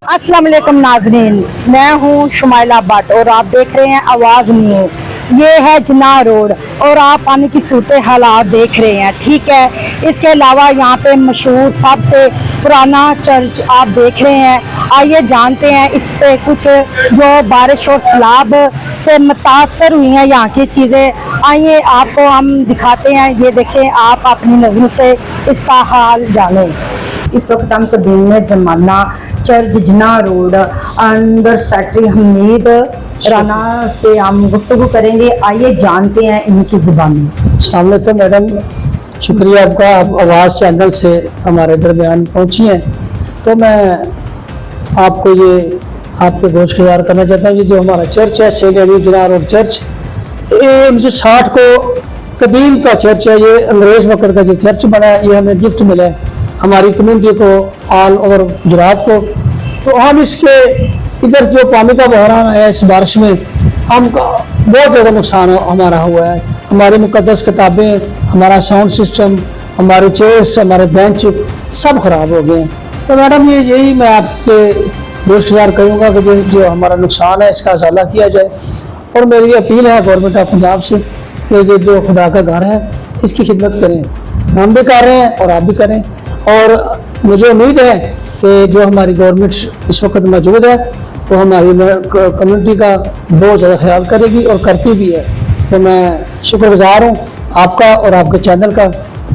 अस्सलाम वालेकुम नाजरीन, मैं हूँ शुमाइला भट्ट और आप देख रहे हैं आवाज़ न्यूज़। ये है जिन्ना रोड और आप पानी की सूरत हालात देख रहे हैं, ठीक है। इसके अलावा यहाँ पे मशहूर सबसे पुराना चर्च आप देख रहे हैं। आइए जानते हैं इस पे कुछ जो बारिश और सैलाब से मुतासर हुई हैं यहाँ की चीज़ें। आइए आपको हम दिखाते हैं, ये देखें, आप अपनी नज़रों से इसका हाल जानें। इस वक्त हम कदीम ज़माना church Jinnah road under secretary Hamid Rana से हम गुफ्तगू करेंगे। आइए जानते हैं इनकी ज़ुबानी। अस्सलाम वालेकुम मैडम, शुक्रिया आपका, आप आवाज़ चैनल से हमारे दरमियान पहुंची हैं। तो मैं आपको ये आपके गोशगुजार करना चाहता हूँ। ये जो हमारा चर्च है सेंट एनी जिन्ना रोड चर्च, ये 1960 को कदीम का चर्च है। ये अंग्रेज़ वक्त का जो चर्च बना है, ये हमें गिफ्ट मिला है हमारी कम्युनिटी को, ऑल ओवर गुजरात को। तो हम इसके इधर जो पानी का बहरान है इस बारिश में, हम बहुत ज़्यादा नुकसान हमारा हुआ है। हमारी मुकद्दस किताबें, हमारा साउंड सिस्टम, हमारे चेयर्स, हमारे बेंच सब खराब हो गए हैं। तो मैडम यही मैं आपसे गुजारिश करूँगा कि जो हमारा नुकसान है इसका असाला किया जाए। और मेरी अपील है गवर्नमेंट ऑफ पंजाब से कि जो खुदा का घर है इसकी खिदमत करें। हम भी कर रहे हैं और आप भी करें। और मुझे उम्मीद है कि जो हमारी गवर्नमेंट इस वक्त मौजूद है वो हमारी कम्युनिटी का बहुत ज़्यादा ख्याल करेगी और करती भी है। तो मैं शुक्रगुजार हूँ आपका और आपके चैनल का।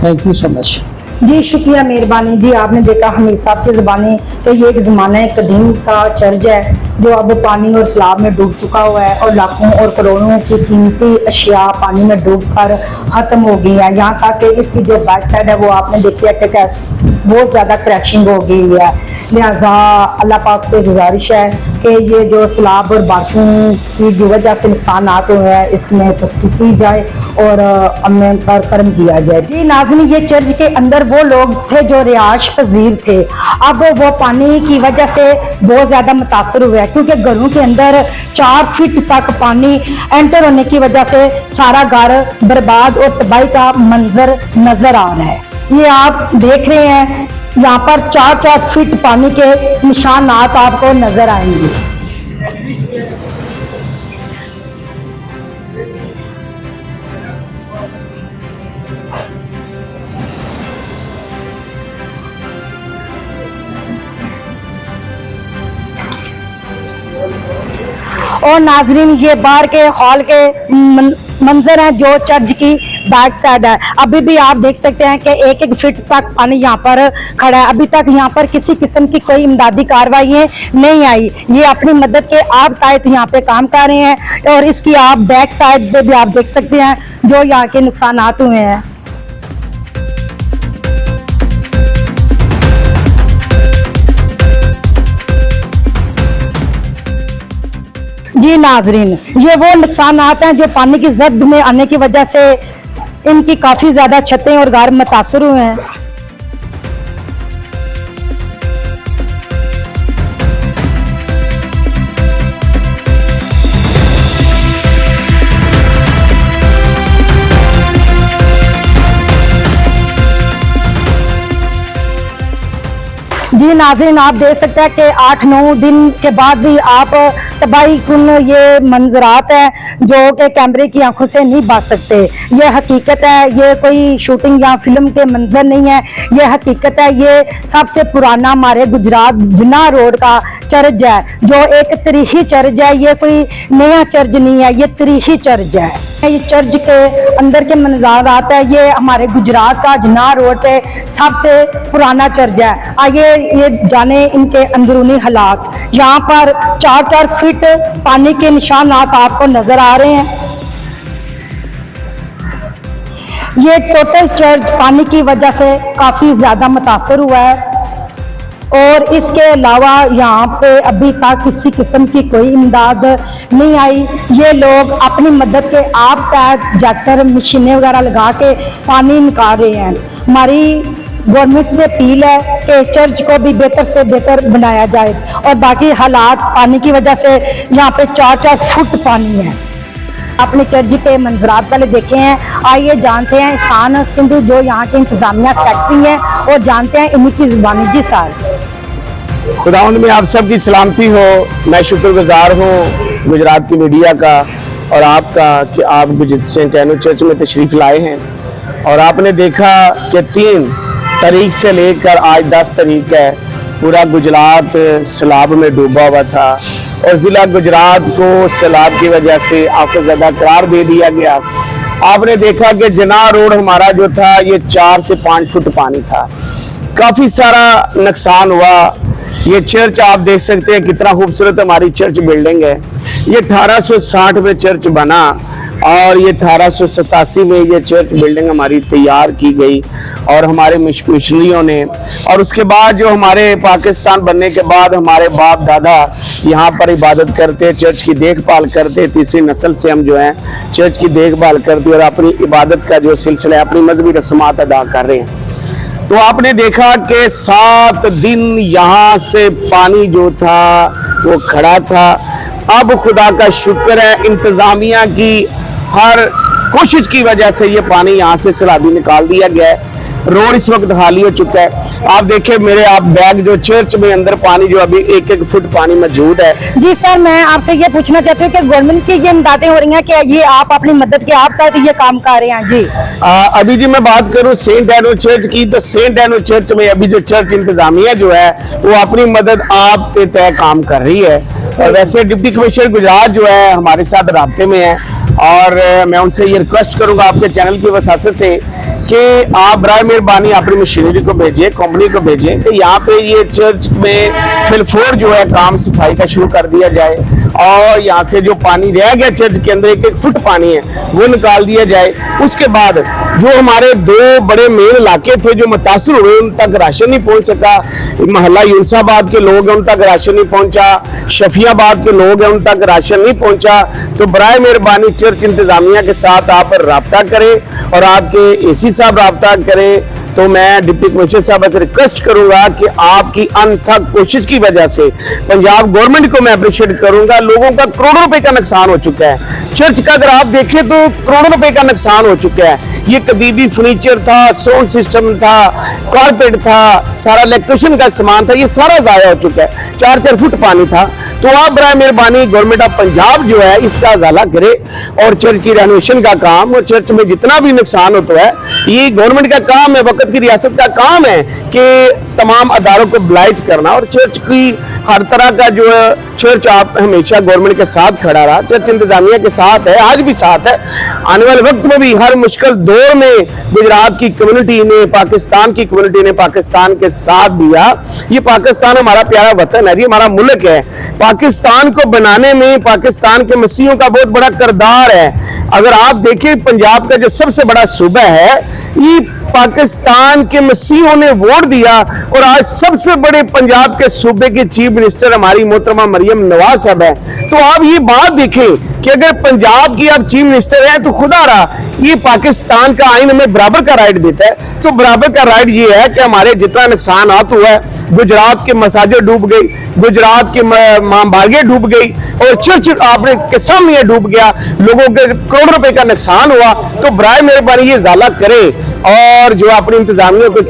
थैंक यू सो मच जी, शुक्रिया, मेहरबानी जी। आपने देखा हमीद साहब की ज़बानी कि ये एक ज़माने कदीम का चर्च है जो अब पानी और सैलाब में डूब चुका हुआ है और लाखों और करोड़ों की कीमती अशिया पानी में डूब कर ख़त्म हो गई है। यहाँ तक कि इसकी जो बैक साइड है वो आपने देखी है कि बहुत ज़्यादा क्रैशिंग हो गई है। लिहाजा अल्लाह पाक से गुजारिश है कि ये जो सैलाब और बारिशों की जो वजह से नुकसान हुए हैं इसमें तस्वीर की जाए और अमन पर कर्म किया जाए। जी नाज़रीन, ये चर्च के अंदर वो लोग थे जो रिहायश पजीर थे। अब वो पानी की वजह से बहुत ज़्यादा मुतासर हुए हैं क्योंकि घरों के अंदर 4 फीट तक पानी एंटर होने की वजह से सारा घर बर्बाद और तबाही का मंजर नजर आ रहा है। ये आप देख रहे हैं, यहाँ पर 4-4 फीट पानी के निशानात आपको नजर आएंगे। और नाजरीन, ये बाहर के हॉल के मंजर है जो चर्च की बैक साइड है। अभी भी आप देख सकते हैं कि 1-1 फीट तक पानी यहाँ पर खड़ा है। अभी तक यहाँ पर किसी किस्म की कोई इमदादी कार्रवाई नहीं आई। ये अपनी मदद के आप तहत यहाँ पे काम कर रहे हैं और इसकी आप बैक साइड पे भी आप देख सकते हैं जो यहाँ के नुकसान हुए हैं। जी नाजरीन, ये वो नुकसान हैं जो पानी की जद में आने की वजह से इनकी काफी ज्यादा छतें और घर मुतासर हुए हैं। जी नाज़रीन, आप देख सकते हैं कि 8-9 दिन के बाद भी आप तबाही कुन ये मंजरात हैं जो कि कैमरे की आंखों से नहीं बच सकते। ये हकीकत है, ये कोई शूटिंग या फिल्म के मंजर नहीं है, ये हकीकत है। ये सबसे पुराना हमारे गुजरात जिन्ना रोड का चर्च है जो एक तरीखी चर्च है। ये कोई नया चर्च नहीं है, ये तरीखी चर्च है। ये चर्च के अंदर के मंजरात है, ये हमारे गुजरात का जिन्ना रोड पे सबसे पुराना चर्च है। आइए ये जाने इनके अंदरूनी हालात। यहाँ पर 4-4 फीट पानी के निशानात आपको नजर आ रहे हैं। ये टोटल चर्च पानी की वजह से काफी ज्यादा मुतासर हुआ है और इसके अलावा यहाँ पे अभी तक किसी किस्म की कोई इमदाद नहीं आई। ये लोग अपनी मदद के आप तहत जैक्टर मशीनें वगैरह लगा के पानी निकाल रहे हैं। हमारी गवर्नमेंट से अपील है कि चर्च को भी बेहतर से बेहतर बनाया जाए और बाकी हालात पानी की वजह से यहाँ पे 4-4 फुट पानी है। अपने चर्च के मंजरात वाले देखे हैं। आइए जानते हैं एहसान सिंधु जो यहाँ के इंतजामिया सेक्रेटरी हैं और जानते हैं इन्हीं की जुबानी। जी सर। खुदावंद में आप सब की सलामती हो। मैं शुक्रगुजार हूँ गुजरात की मीडिया का और आपका कि आप सेंट एनो चर्च में तशरीफ लाए हैं और आपने देखा कि 3 तारीख से लेकर आज 10 तारीख है, पूरा गुजरात सैलाब में डूबा हुआ था और ज़िला गुजरात को सैलाब की वजह से आफतज़दा करार दे दिया गया। आपने देखा कि जना रोड हमारा जो था ये 4 से 5 फुट पानी था, काफ़ी सारा नुकसान हुआ। ये चर्च आप देख सकते हैं कितना खूबसूरत हमारी चर्च बिल्डिंग है। ये 1860 में चर्च बना और ये 1887 में ये चर्च बिल्डिंग हमारी तैयार की गई और हमारे मिशनरियों ने, और उसके बाद जो हमारे पाकिस्तान बनने के बाद हमारे बाप दादा यहाँ पर इबादत करते, चर्च की देखभाल करते। तीसरी नस्ल से हम जो हैं चर्च की देखभाल करते और अपनी इबादत का जो सिलसिला है, अपनी मजहबी रस्मात अदा कर रहे हैं। तो आपने देखा कि 7 दिन यहाँ से पानी जो था वो खड़ा था। अब खुदा का शुक्र है, इंतजामिया की हर कोशिश की वजह से ये पानी यहाँ से सैलाबी निकाल दिया गया है। रोड इस वक्त खाली हो चुका है। आप देखिए मेरे आप बैग जो चर्च में अंदर पानी जो अभी 1-1 फुट पानी मौजूद है। जी सर, मैं आपसे ये पूछना चाहती हूँ कि गवर्नमेंट की ये इमदादें हो रही हैं कि ये आप अपनी मदद के आप तक ये काम कर रहे हैं? जी अभी जी मैं बात करूं सेंट एनो चर्च की, तो सेंट एनो चर्च में अभी जो चर्च इंतजामिया जो है वो अपनी मदद आप पे तय काम कर रही है। और वैसे डिप्टी कमिश्नर गुजरात जो है हमारे साथ राब्ते में है और मैं उनसे ये रिक्वेस्ट करूंगा आपके चैनल की वसासत से कि आप बराए मेहरबानी अपनी मशीनरी को भेजें, कंपनी को भेजें कि यहाँ पे ये चर्च में फिलफोर जो है काम सफाई का शुरू कर दिया जाए और यहाँ से जो पानी रह गया चर्च के अंदर 1-1 फुट पानी है वो निकाल दिया जाए। उसके बाद जो हमारे 2 बड़े मेन इलाके थे जो मुतासर हुए उन तक राशन नहीं पहुंच सका, मोहल्ला यूनुसाबाद के लोग हैं उन तक राशन नहीं पहुंचा, शफियाबाद के लोग हैं उन तक राशन नहीं पहुंचा। तो बराए मेहरबानी चर्च इंतजामिया के साथ आप राब्ता करें और आपके एसी साहब राब्ता करें। तो मैं डिप्टी कमिश्नर साहब से रिक्वेस्ट करूंगा कि आपकी अनथक कोशिश की वजह से पंजाब गवर्नमेंट को मैं अप्रिशिएट करूंगा। लोगों का करोड़ों रुपए का नुकसान हो चुका है। चर्च का अगर आप देखें तो करोड़ों रुपए का नुकसान हो चुका है। ये कदीबी फर्नीचर था, साउंड सिस्टम था, कारपेट था, सारा इलेक्ट्रिशियन का सामान था, ये सारा जाया हो चुका है। 4-4 फुट पानी था। तो आप बराए मेहरबानी गवर्नमेंट ऑफ पंजाब जो है इसका अजाला करे और चर्च की रेनोवेशन का काम और चर्च में जितना भी नुकसान होता है ये गवर्नमेंट का काम है, वक्त की रियासत का काम है कि तमाम अदारों को ब्लाइज करना। और चर्च की हर तरह का जो है चर्च आप हमेशा गवर्नमेंट के साथ खड़ा रहा, चर्च इंतजामिया के साथ है, आज भी साथ है, आने वाले वक्त में भी। हर मुश्किल दौर में गुजरात की कम्युनिटी ने, पाकिस्तान की कम्युनिटी ने पाकिस्तान के साथ दिया। ये पाकिस्तान हमारा प्यारा वतन है, ये हमारा मुल्क है। पाकिस्तान को बनाने में पाकिस्तान के मसीहों का बहुत बड़ा किरदार है। अगर आप देखें पंजाब का जो सबसे बड़ा सूबा है ये पाकिस्तान के मसीहों ने वोट दिया और आज सबसे बड़े पंजाब के सूबे के चीफ मिनिस्टर हमारी मोहतरमा मरियम नवाज साहब है। तो आप ये बात देखें कि अगर पंजाब की आप चीफ मिनिस्टर है तो खुदा रहा ये पाकिस्तान का आइन हमें बराबर का राइट देता है। तो बराबर का राइट ये है कि हमारे जितना नुकसान हुआ है, गुजरात के मसाजिद डूब गई, गुजरात के मामबागे डूब गई और चर्च आपने के सामने डूब गया, लोगों के करोड़ों रुपए का नुकसान हुआ। तो बराए मेहरबानी ये ज़ाला करें और जो अपनी इंतजामिया को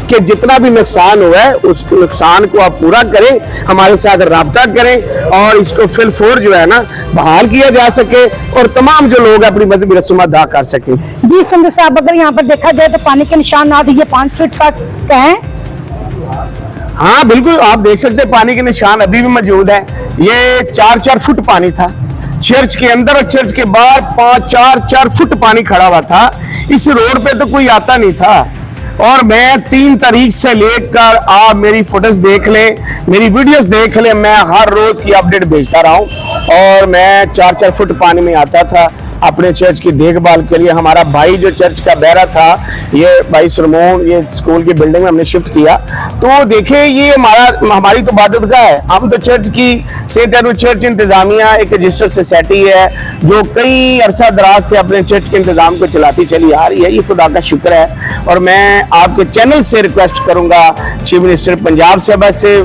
कि जितना भी नुकसान हुआ है उस नुकसान को आप पूरा करें, हमारे साथ राब्ता करें और इसको फिलफोर जो है ना बहाल किया जा सके और तमाम जो लोग अपनी मजहबी रस्म अदा कर सकें। जी संधू साहब, अगर यहाँ पर देखा जाए तो पानी के निशान ये 5 फीट तक है। हाँ बिल्कुल, आप देख सकते हैं पानी के निशान अभी भी मौजूद है। ये 4-4 फुट पानी था चर्च के अंदर और चर्च के बाहर 4-4 फुट पानी खड़ा हुआ था। इस रोड पे तो कोई आता नहीं था और मैं 3 तारीख से लेकर आप मेरी फोटोज देख लें, मेरी वीडियोस देख लें, मैं हर रोज की अपडेट भेजता रहा हूँ और मैं 4-4 फुट पानी में आता था अपने चर्च की देखभाल के लिए। हमारा भाई जो चर्च का बहरा था, ये भाई सुरमोन, ये स्कूल की बिल्डिंग में हमने शिफ्ट किया। तो देखिए ये हमारी तो इबादतगाह है। हम तो चर्च की सेंट एनो चर्च इंतजामिया एक रजिस्टर्ड सोसाइटी है जो कई अरसा दराज से अपने चर्च के इंतजाम को चलाती चली आ रही है। ये खुदा का शुक्र है और मैं आपके चैनल से रिक्वेस्ट करूंगा चीफ मिनिस्टर पंजाब साहबा से,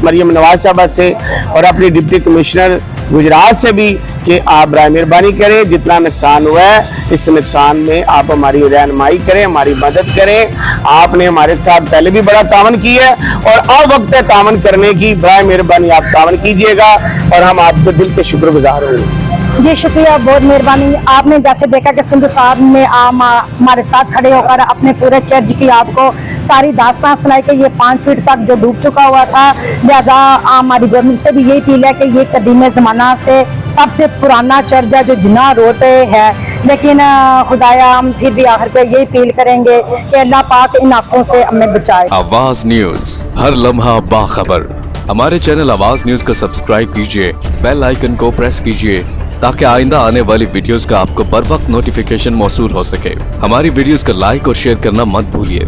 मरियम नवाज साहबा से और अपनी डिप्टी कमिश्नर गुजरात से भी कि आप बराए मेहरबानी करें, जितना नुकसान हुआ है इस नुकसान में आप हमारी रहनुमाई करें, हमारी मदद करें। आपने हमारे साथ पहले भी बड़ा तावन किया है और अब वक्त है तावन करने की। बराए मेहरबानी आप तावन कीजिएगा और हम आपसे दिल के शुक्रगुजार होंगे। जी शुक्रिया, बहुत मेहरबानी। आपने जैसे देखा कि सिंधु साहब ने हमारे साथ खड़े होकर अपने पूरे चर्च की आपको सारी दास्तान सुनाई कि ये 5 फीट तक जो डूब चुका हुआ था। लिहाजा हमारी गवर्नमेंट से भी यही अपील है कि ये कदीम ज़माना से सबसे पुराना चर्च है जो जिन्ना रोड पे है। लेकिन खुदाया हम फिर भी आखिर पे यही अपील करेंगे कि अल्लाह पाक इन आफतों से हमें बचाए। आवाज न्यूज, हर लम्हा बाखबर। हमारे चैनल आवाज न्यूज को सब्सक्राइब कीजिए, बेल आइकन को प्रेस कीजिए ताकि आइंदा आने वाली वीडियोस का आपको बर वक्त नोटिफिकेशन मौसूल हो सके। हमारी वीडियोस को लाइक और शेयर करना मत भूलिए।